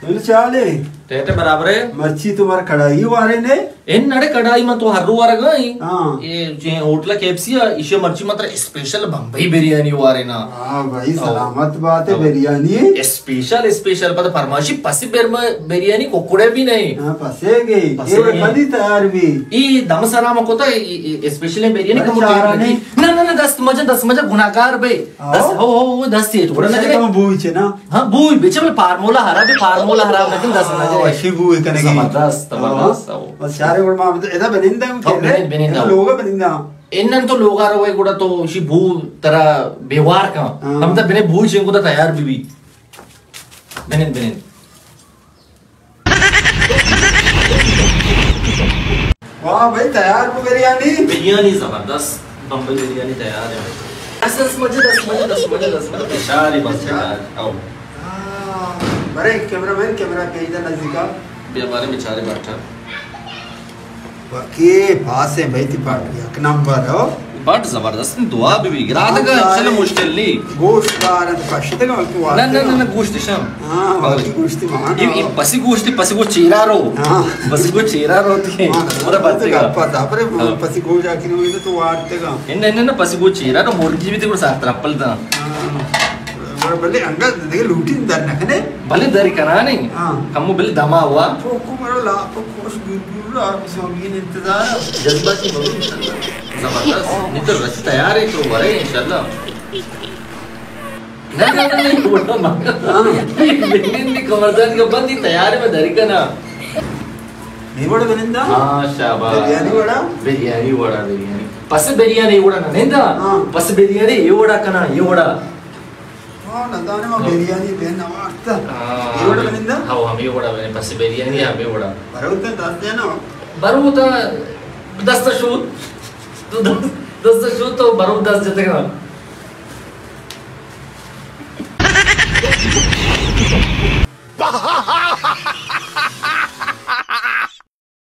चाले टेटे बराबर है मच्छी तुम्हारा कढ़ाई वारे ने इन नडे कढ़ाई में तो हर वार गई हाँ ये जे होटल केएफसी इसे मर्ची मात्र स्पेशल बम्बई बिरयानी वारे ना हाँ भाई सलामत बात है बिरयानी स्पेशल स्पेशल पता फरमाइशी पसी बिरयानी कोकुड़े भी नहीं हाँ पसेगे ये बड़ी तैयार भी ये दम सलाम को तो स्पेशल बिरयानी का मुझे नहीं ना ना ना 10 मजा गुनाहगार बे 10 हो 10 ये थोड़ा ना तो बूई छे ना हां बूई बेचे में फार्मूला हरा लेकिन 10 ना अशी बूई कने जबरदस्त बस सारे गुण मां एदा बनिंदा लोग बनिंदा इन्नन तो लोग आ रहे गुड़ा तो शी भू तरह व्यवहार का हम तो बिने भू छे को तो तैयार भी बिने वाह भाई तैयार हो बिरयानी जबरदस्त बम्बई बिरयानी तैयार है 10 मजे सारी बस आओ बड़े कैमरामैन कैमरा भेज दे नजदीक बे हमारे बेचारे बैठा बाकी पास है भाई ती पार्ट एक नंबर हो बट जबरदस्त दुआ भी गिरा देगा चलो मुश्किल नहीं गोश्त बार फशते का को ना गोश्त शम हां बाकी गोश्त मान ये पसी गोश्त चेहरा रो हां पसी को चेहरा रोती है पूरा बचेगा पता पर पसी गो जाके हुई तो वाटतेगा इन पसी को चेहरा रो मुर्गी भी तो साथ ट्रपल था भले अंगा देखे लूटी दर नखने भले दर करा नहीं हम भले दमा हुआ को मरो ला को कोश गुरगुर और सोगी इंतजार जज्बाती जबरदस्त नहीं तो रस तैयार है तो बड़े इंशाल्लाह नहीं बोलता नहीं कमरदान का बंदी तैयार है मैं दरी का ना नहीं बड़ा बनिंदा हां शाबाश बिरयानी वड़ा पस बिरयानी वड़ा ना नहीं था पस बिरयानी ये वड़ा कना ये वड़ा नंदाने में बिरयानी बेन वास्ता ये वड़ा बनिंदा हां हम ये वड़ा बने पस बिरयानी हम ये वड़ा बरोत 10 देना बरोत 10 शूट तो 10 शूट तो बरोत 10 जते का